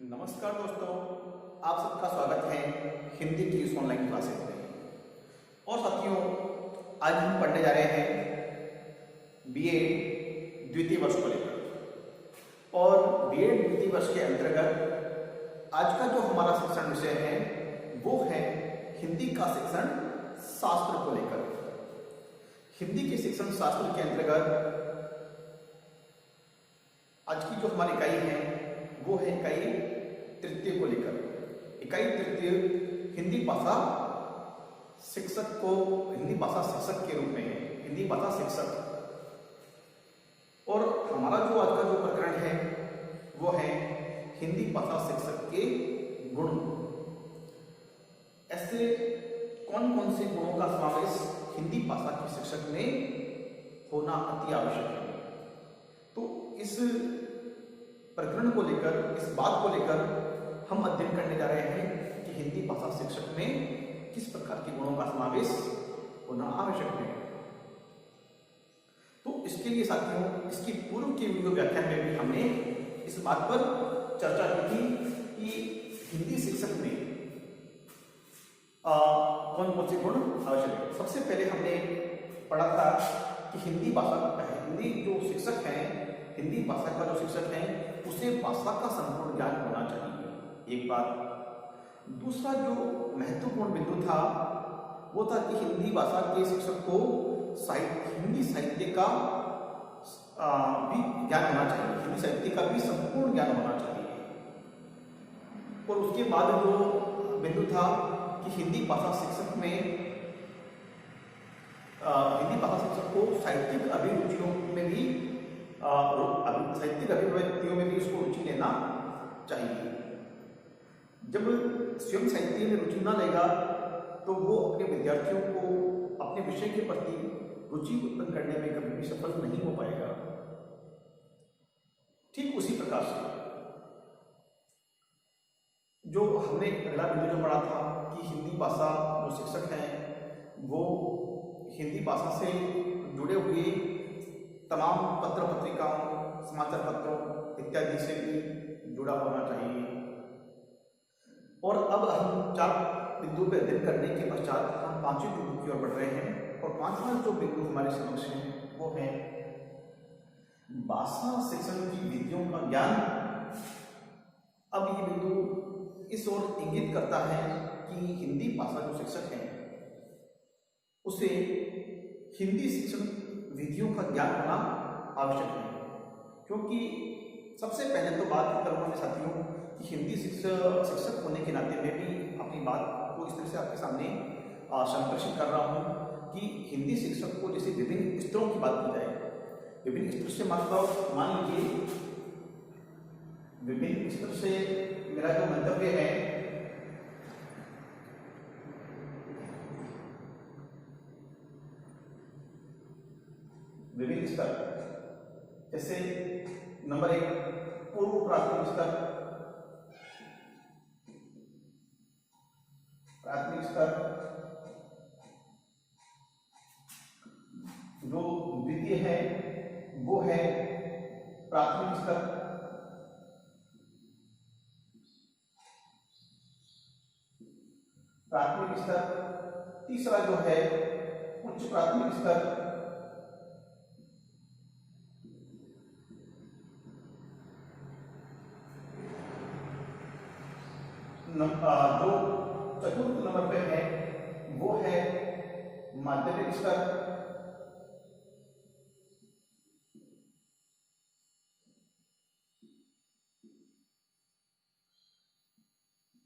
नमस्कार दोस्तों, आप सबका स्वागत है हिंदी की इस ऑनलाइन क्लासेस में। और साथियों, आज हम पढ़ने जा रहे हैं बीएड द्वितीय वर्ष को लेकर। और बीएड द्वितीय वर्ष के अंतर्गत आज का जो हमारा शिक्षण विषय है वो है हिंदी का शिक्षण शास्त्र को लेकर। हिंदी के शिक्षण शास्त्र के अंतर्गत आज की जो हमारी इकाई है वो है इकाई तृतीय को लेकर। इकाई तृतीय हिंदी भाषा शिक्षक को हिंदी भाषा शिक्षक के रूप में है, हिंदी भाषा शिक्षक। और हमारा जो आज का जो प्रकरण है वो है हिंदी भाषा शिक्षक के गुण। ऐसे कौन कौन से गुणों का समावेश हिंदी भाषा के शिक्षक में होना अति आवश्यक है। तो इस प्रकरण को लेकर, इस बात को लेकर हम अध्ययन करने जा रहे हैं कि हिंदी भाषा शिक्षक में किस प्रकार के गुणों का समावेश होना आवश्यक है। तो इसके लिए साथियों, इसकी पूर्व के वीडियो व्याख्यान में भी हमने इस बात पर चर्चा की थी कि हिंदी शिक्षक में कौन कौन से गुण आवश्यक है। सबसे पहले हमने पढ़ा था कि हिंदी जो शिक्षक है, हिंदी भाषा का जो शिक्षक है उसे भाषा का संपूर्ण ज्ञान होना चाहिए, एक बात। दूसरा जो महत्वपूर्ण बिंदु था वो था कि हिंदी भाषा के शिक्षक को हिंदी साहित्य का भी ज्ञान होना चाहिए, हिंदी साहित्य का भी संपूर्ण ज्ञान होना चाहिए। और उसके बाद जो बिंदु था कि हिंदी भाषा शिक्षक में हिंदी भाषा शिक्षक को साहित्यिक अभिरुचियों में भी साहित्यिक अभिव्यक्तियों में भी उसको रुचि लेना चाहिए। जब स्वयं साहित्य में रुचि ना लेगा तो वो अपने विद्यार्थियों को अपने विषय के प्रति रुचि उत्पन्न करने में कभी भी सफल नहीं हो पाएगा। ठीक उसी प्रकार से जो हमने अगला बिंदु जो पढ़ा था कि हिंदी भाषा जो शिक्षक हैं वो हिंदी भाषा से जुड़े हुए तमाम पत्र पत्रिकाओं, समाचार पत्रों इत्यादि से भी जुड़ा होना चाहिए। और अब हम 4 बिंदु पर अध्ययन करने के पश्चात हम 5वें बिंदु की ओर बढ़ रहे हैं। और 5वां जो बिंदु हमारे समक्ष है वो है भाषा शिक्षण की विधियों का ज्ञान। अब ये बिंदु इस ओर इंगित करता है कि हिंदी भाषा जो शिक्षक है उसे हिंदी शिक्षण विधियों का ज्ञान होना आवश्यक है। क्योंकि सबसे पहले तो बात करूँगा मैं साथियों कि हिंदी शिक्षक होने के नाते मैं भी अपनी बात को इस तरह से आपके सामने संप्रेषित कर रहा हूँ कि हिंदी शिक्षक को जैसे विभिन्न स्तरों की बात की जाए, विभिन्न स्तर से मतलब मान लीजिए विभिन्न स्तर से मेरा जो मंतव्य है विभिन्न स्तर, जैसे नंबर 1 पूर्व प्राथमिक स्तर, जो द्वितीय है वो है प्राथमिक स्तर, तीसरा जो है उच्च प्राथमिक स्तर, जो चतुर्थ नंबर पे है वो है माध्यमिक स्तर,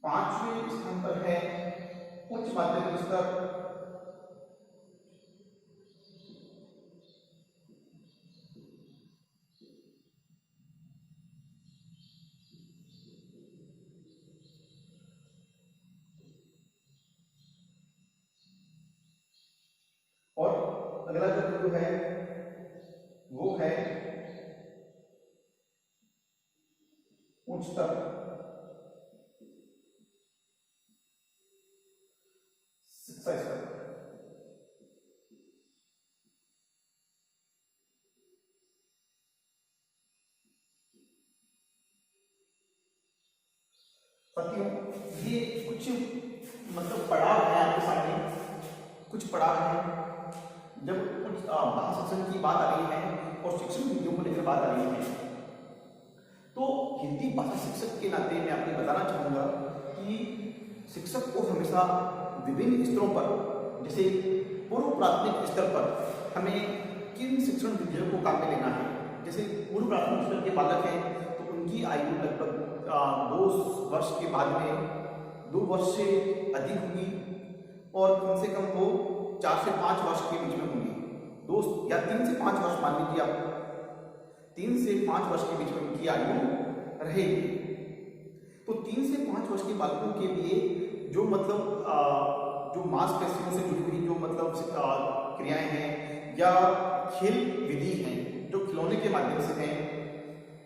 पांचवें स्थान पर है उच्च माध्यमिक स्तर, और अगला जो बिंदु है वो है उच्चतर शिक्षा स्तर। साथियों, ये कुछ मतलब पड़ाव है आपके सामने, कुछ पड़ाव है जब कुछ शिक्षण की बात आ रही है और शिक्षण नीतियों को लेकर बात आ रही है। तो हिंदी भाषा शिक्षक के नाते मैं आपको बताना चाहूँगा कि शिक्षक को हमेशा विभिन्न स्तरों पर, जैसे पूर्व प्राथमिक स्तर पर हमें किन शिक्षण विधियों को काम में लेना है। जैसे पूर्व प्राथमिक स्तर के बालक हैं तो उनकी आयु लगभग 2 वर्ष के बाद में 2 वर्ष से अधिक होगी और कम से कम वो 4 से 5 वर्ष के बीच में होंगी। 2 या 3 से 5 वर्ष मान लीजिए आप, 3 से 5 वर्ष के बीच में उनकी आयु रहेगी। तो 3 से 5 वर्ष के बालकों के लिए जो मतलब जो मांसपेशियों से जुड़ी हुई जो मतलब क्रियाएं हैं या खेल विधि हैं जो खिलौने के माध्यम से हैं,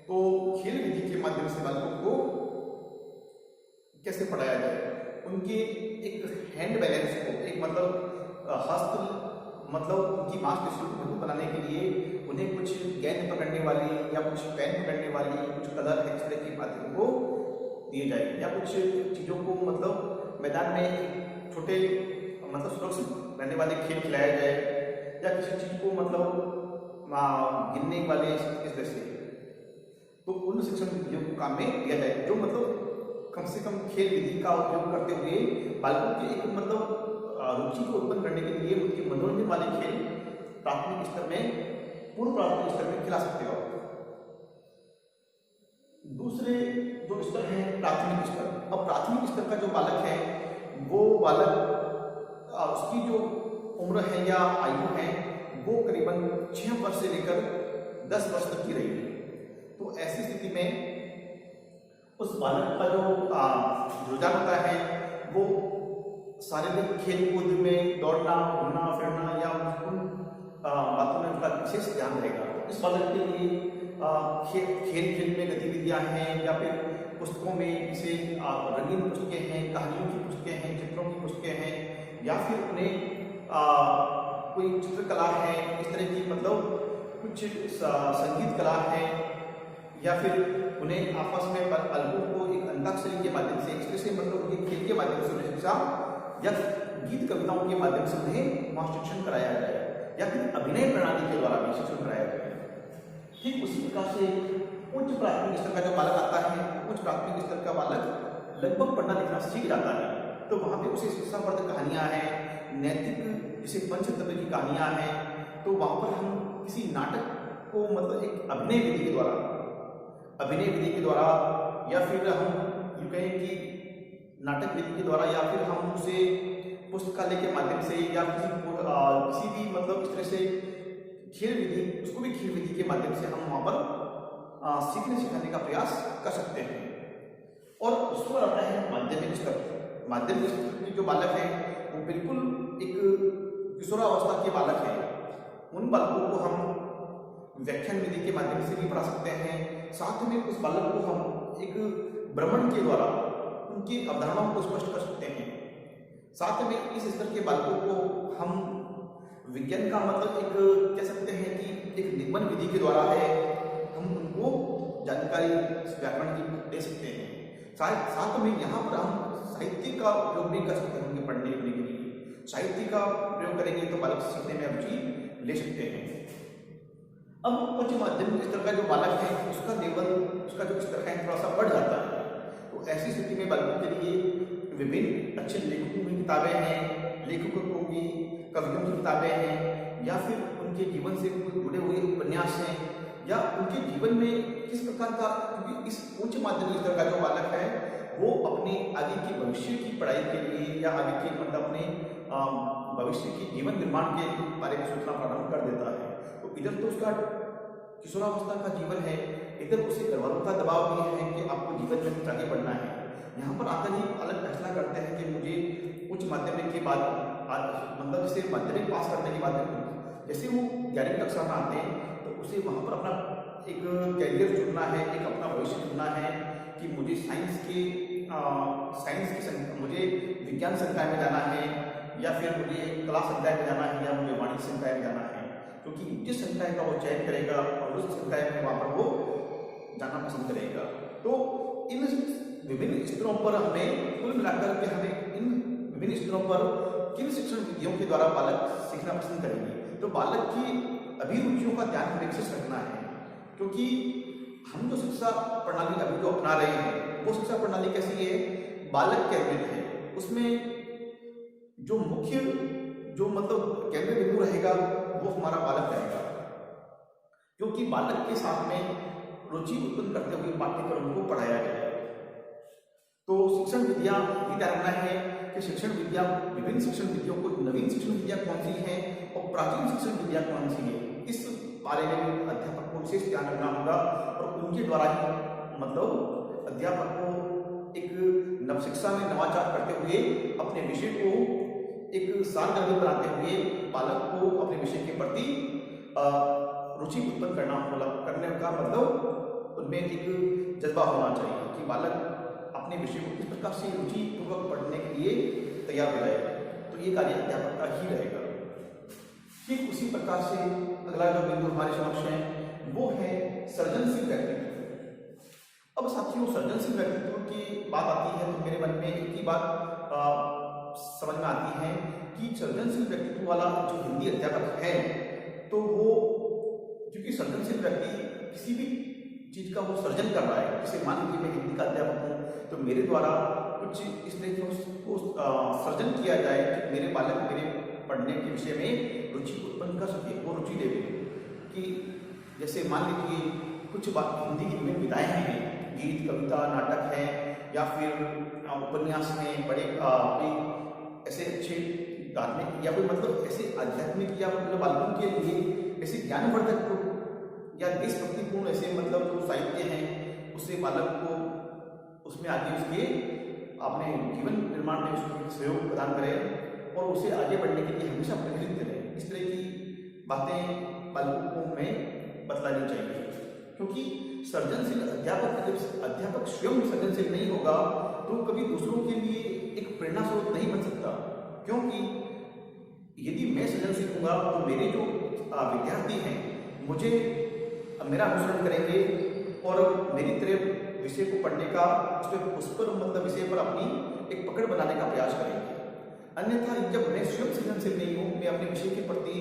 तो खेल विधि के माध्यम से बालकों को कैसे पढ़ाया जाए, उनके एक हैंड बैलेंस को, एक मतलब हस्त मतलब उनकी मांसपेशियों को मजबूत बनाने के लिए उन्हें कुछ गेंद पकड़ने वाली या कुछ पेन पकड़ने वाली कुछ कलर एक्सरे के माध्यम को दिए जाए या कुछ चीज़ों को मतलब मैदान में छोटे मतलब सुरक्षित रहने वाले खेल खिलाया जाए या किसी चीज़ को मतलब गिनने वाले इस तरह से, तो उन शिक्षण विधियों को काम में लिया जाए जो मतलब कम से कम खेल विधि का उपयोग करते हुए बालकों के एक मतलब रुचि को उत्पन्न करने के लिए उनके मनोरंजन वाले खेल प्राथमिक स्तर में, पूर्व प्राथमिक स्तर में खिला सकते हो। दूसरे जो स्तर है प्राथमिक स्तर। अब प्राथमिक स्तर का जो बालक है वो बालक उसकी जो उम्र है या आयु है वो करीबन 6 वर्ष से लेकर 10 वर्ष तक की रहेगी। तो ऐसी स्थिति में उस बालक का जो रुझान होता है वो शारीरिक खेल कूद में दौड़ना, घूमना फिरना या उन बातों में उनका विशेष ध्यान रहेगा। इस बालक के लिए खेल में गतिविधियां हैं या फिर पुस्तकों में जैसे रंगीन पुस्तकें हैं, कहानियों की पुस्तकें हैं, चित्रों की पुस्तकें हैं या फिर उन्हें कोई चित्रकला है, इस तरह की मतलब कुछ संगीत कला है या फिर उन्हें आपस में बालकों को एक अंताक्षरी के माध्यम से, इस तरह से मतलब उनके खेल के माध्यम से उन्हें शिक्षा या गीत कविताओं के माध्यम से उन्हें शिक्षण कराया जाए या फिर अभिनय प्रणाली के द्वारा भी शिक्षण कराया जाए। ठीक उसी प्रकार से उच्च प्राथमिक स्तर का जो बालक आता है, उच्च प्राथमिक स्तर का बालक लगभग पढ़ना लिखना सीख जाता है, तो वहाँ पे उसे शिक्षावर्धक कहानियाँ हैं, नैतिक जैसे पंचतत्व की कहानियाँ हैं, तो वहाँ पर हम किसी नाटक को मतलब एक अभिनय विधि के द्वारा या फिर हम यूँ कहें कि नाटक विधि के द्वारा या फिर हम उसे पुस्तकालय के माध्यम से या किसी भी मतलब इस तरह से खेल विधि, उसको भी खेल विधि के माध्यम से हम वहाँ पर सीखने सिखाने का प्रयास कर सकते हैं। और उसको आता है माध्यमिक स्तर। माध्यमिक स्तर में जो बालक है वो बिल्कुल एक किशोरावस्था के बालक है। उन बालकों को हम व्याख्यान विधि के माध्यम से भी पढ़ा सकते हैं, साथ में उस बालक को हम एक भ्रमण के द्वारा उनकी अवधारणाओं को स्पष्ट कर सकते हैं। साथ में इस स्तर के बालकों को हम विज्ञान का मतलब एक कह सकते हैं कि एक निगमन विधि के द्वारा है, हम उनको जानकारी व्याकरण की दे सकते हैं। साथ में यहाँ पर हम साहित्य का उपयोग भी कर सकते हैं उनके पढ़ने लिखने के लिए। साहित्य का प्रयोग करेंगे तो बालक सीखने में रुचि ले सकते हैं। अब उच्च माध्यमिक स्तर का जो बालक है उसका लेवल, उसका जो स्तर है थोड़ा सा बढ़ जाता है। तो ऐसी स्थिति में बालकों के लिए विभिन्न अच्छे लेखकों की किताबें हैं, लेखकों की कवियों की किताबें हैं या फिर उनके जीवन से जुड़े हुए उपन्यास हैं या उनके जीवन में किस प्रकार का, क्योंकि इस उच्च माध्यमिक स्तर का जो बालक है वो अपने आगे की भविष्य की पढ़ाई के लिए या आगे के मतलब अपने भविष्य की जीवन निर्माण के बारे में सोचना प्रारंभ कर देता है। तो इधर तो उसका किशोरावस्था का जीवन है, इधर उसे घरवालों का दबाव भी है कि आपको जीवन में कुछ आगे बढ़ना है। यहाँ पर आकर ही अलग फैसला करते हैं कि मुझे उच्च माध्यमिक के बाद मतलब जैसे माध्यमिक पास करने के बाद जैसे वो 11वीं कक्षा में आते हैं तो उसे वहाँ पर अपना एक कैरियर चुनना है, एक अपना भविष्य चुनना है कि मुझे मुझे विज्ञान संकाय में जाना है या फिर मुझे कला संकाय में जाना है या मुझे वाणिज्य संकाय में जाना है, क्योंकि जिस संकाय का वो चयन करेगा और उस संकाय में वहाँ पर वो जाना पसंद करेगा। तो इन विभिन्न स्तरों पर हमें कुल मिलाकर के हमें इन विभिन्न स्तरों पर किन शिक्षण विधियों के द्वारा बालक सीखना पसंद करेंगे। तो बालक की अभिरुचियों का ध्यान हमें विशेष रखना है, क्योंकि हम जो शिक्षा प्रणाली अभी जो अपना रहे हैं वो शिक्षा प्रणाली कैसी है, बालक केंद्रित है। उसमें जो मुख्य जो मतलब केंद्र बिंदु रहेगा वो हमारा बालक रहेगा, क्योंकि बालक के साथ में रुचि उत्पन्न करते हुए पाठ्यक्रम को पढ़ाया जाए। तो शिक्षण विधियां भी ध्यान रखना है कि शिक्षण विधियां, विभिन्न शिक्षण विधियों को नवीन शिक्षण विधियां कौन सी हैं और प्राचीन शिक्षण विधियां कौन सी है, इस बारे में भी अध्यापक को विशेष ध्यान रखना होगा। और उनके द्वारा ही मतलब अध्यापक को एक नव शिक्षा में नवाचार करते हुए अपने विषय को एक सारगर्भित बनाते हुए बालक को अपने विषय के प्रति रुचि उत्पन्न करने का मतलब उनमें एक जज्बा होना चाहिए कि बालक अपने विषय को किस प्रकार से रुचि पूर्वक पढ़ने के लिए तैयार हो जाएगा। तो ये कार्य अध्यापक का ही रहेगा। ठीक उसी प्रकार से अगला जो बिंदु हमारे समक्ष है वो है सृजनशील व्यक्तित्व। अब साथियों, सृजनशील व्यक्तित्व की बात आती है तो मेरे मन में एक ही बात समझ में आती है कि सृजनशील व्यक्तित्व वाला जो हिंदी अध्यापक है तो वो, क्योंकि सृजनशील व्यक्ति किसी भी चीज का वो सर्जन कर रहा है। जैसे मान लीजिए मैं हिंदी का अध्यापक हूँ तो मेरे द्वारा कुछ इस तरह को सर्जन किया जाए कि मेरे बालक मेरे पढ़ने के विषय में रुचि उत्पन्न कर सके, वो रुचि ले कि जैसे मान लीजिए कुछ हिंदी की विभिन्न विधाएं हैं, गीत, कविता, नाटक है या फिर उपन्यास हैं, बड़े कोई ऐसे अच्छे धार्मिक या कोई मतलब ऐसे आध्यात्मिक या मतलब बालकों के लिए ऐसे ज्ञानवर्धक या देशभक्तिपूर्ण ऐसे मतलब जो साहित्य हैं उससे बालक को उसमें आगे उसके अपने जीवन निर्माण में उसको सहयोग प्रदान करें और उसे आगे बढ़ने के लिए हमेशा प्रेरित करें। इस तरह की बातें बालकों में बतलानी चाहिए, क्योंकि सृजनशील अध्यापक स्वयं सृजनशील नहीं होगा तो कभी दूसरों के लिए एक प्रेरणा स्रोत नहीं बन सकता। क्योंकि यदि मैं सृजनशील होगा तो मेरे जो विद्यार्थी हैं मुझे मेरा अनुसरण करेंगे और मेरी तरह विषय को पढ़ने का उस पर मतलब विषय पर अपनी एक पकड़ बनाने का प्रयास करेंगे। अन्यथा जब मैं स्वयं सृजनशील नहीं हूँ, मैं अपने विषय के प्रति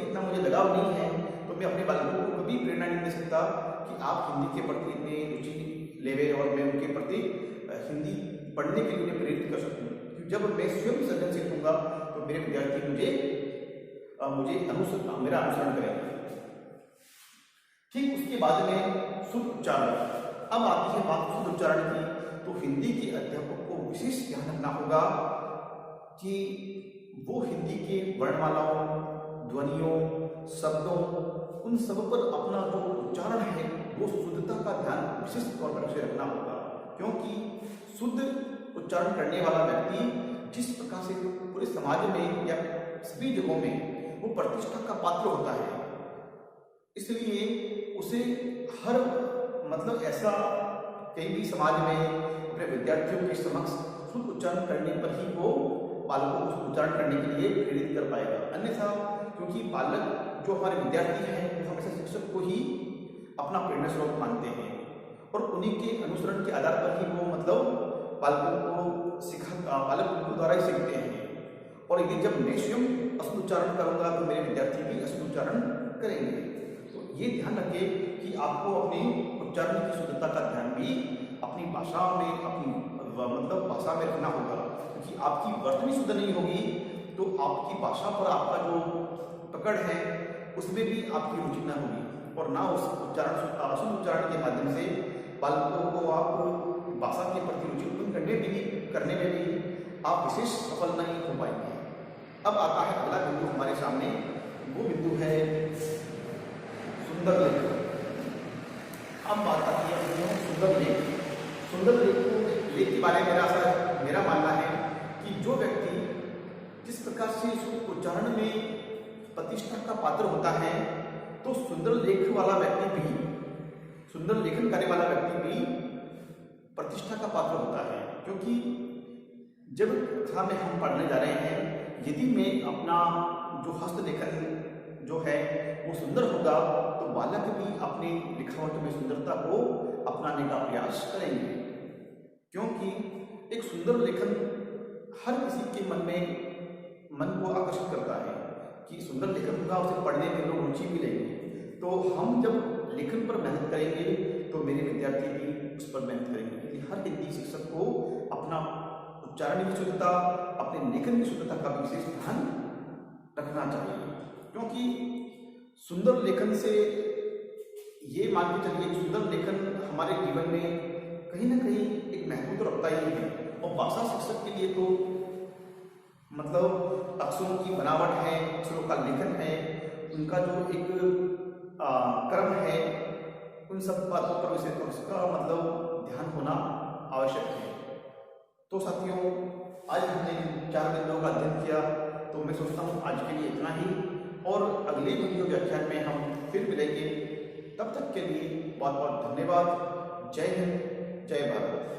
इतना मुझे लगाव नहीं है तो मैं अपने बालकों को कभी प्रेरणा नहीं दे सकता कि आप हिंदी के प्रति इतनी रुचि लेवे और मैं उनके प्रति हिंदी पढ़ने के लिए उन्हें प्रेरित कर सकूँ। जब मैं स्वयं सृजनशील होऊंगा तो मेरे विद्यार्थी मेरा अनुसरण करेंगे। ठीक उसके बाद में शुद्ध उच्चारण। अब आती है बात शुद्ध उच्चारण की, तो हिंदी के अध्यापक को विशेष ध्यान रखना होगा कि वो हिंदी के वर्णमालाओं, ध्वनियों, शब्दों, उन सब पर अपना जो उच्चारण है वो शुद्धता का ध्यान विशेष तौर पर रखना होगा। क्योंकि शुद्ध उच्चारण करने वाला व्यक्ति जिस प्रकार से पूरे समाज में या सभी जगहों में वो प्रतिष्ठा का पात्र होता है, इसलिए उसे हर मतलब ऐसा कहीं भी समाज में अपने विद्यार्थियों के समक्ष शुद्ध उच्चारण करने पर ही वो बालकों को उच्चारण करने के लिए प्रेरित कर पाएगा। अन्यथा क्योंकि बालक जो हमारे विद्यार्थी हैं वो हमेशा शिक्षक को ही अपना प्रेरणा स्रोत मानते हैं और उन्हीं के अनुसरण के आधार पर ही वो मतलब बालकों को बालक उनके द्वारा ही सीखते हैं। और यदि जब मैं स्वयं अशुद्ध उच्चारण करूंगा तो मेरे विद्यार्थी भी अशुद्ध उच्चारण करेंगे। तो ये ध्यान रखें कि आपको अपने उच्चारण की शुद्धता का ध्यान भी अपनी भाषा में रखना होगा, क्योंकि आपकी वर्तनी शुद्ध नहीं होगी तो आपकी भाषा पर आपका जो पकड़ है उसमें भी आपकी रुचि न होगी और ना उस अशुद्ध उच्चारण के माध्यम से बालकों को आप भाषा के प्रति रुचि उत्पन्न करने में भी आप विशेष सफल नहीं हो पाएंगे। अब आता है अगला बिंदु हमारे सामने, वो बिंदु है सुंदर लेख। अब बात आती है सुंदर लेख। सुंदर लेख के बारे में मेरा मानना है कि जो व्यक्ति जिस प्रकार से उच्चारण में प्रतिष्ठा का पात्र होता है तो सुंदर लेखन करने वाला व्यक्ति भी प्रतिष्ठा का पात्र होता है। क्योंकि जब कक्षा में हम पढ़ने जा रहे हैं, यदि मैं अपना जो हस्तलेखन जो है वो सुंदर होगा तो बालक भी अपनी लिखावट में सुंदरता को अपनाने का प्रयास करेंगे, क्योंकि एक सुंदर लेखन हर किसी के मन को आकर्षित करता है कि सुंदर लेखन होगा, उसे पढ़ने में लोग रुचि भी लेंगे। तो हम जब लेखन पर मेहनत करेंगे तो मेरे विद्यार्थी भी उस पर मेहनत करेंगे, क्योंकि हर हिंदी शिक्षक को अपना उच्चारण की शुद्धता, अपने लेखन की शुद्धता का विशेष ध्यान रखना चाहिए। क्योंकि सुंदर लेखन से ये मान के चलिए, सुंदर लेखन हमारे जीवन में कहीं ना कहीं एक महत्व तो रखता ही है। और भाषा शिक्षक के लिए तो मतलब अक्षरों की बनावट है, अक्षरों का लेखन है, उनका जो एक क्रम है, उन सब बातों पर विशेष तौर से मतलब ध्यान होना आवश्यक है। तो साथियों, आज हमने 4 बिंदुओं का अध्ययन किया, तो मैं सोचता हूँ आज के लिए इतना ही, और अगले वीडियो व्याख्यान में हम फिर मिलेंगे। तब तक के लिए बहुत बहुत धन्यवाद। जय हिंद, जय भारत।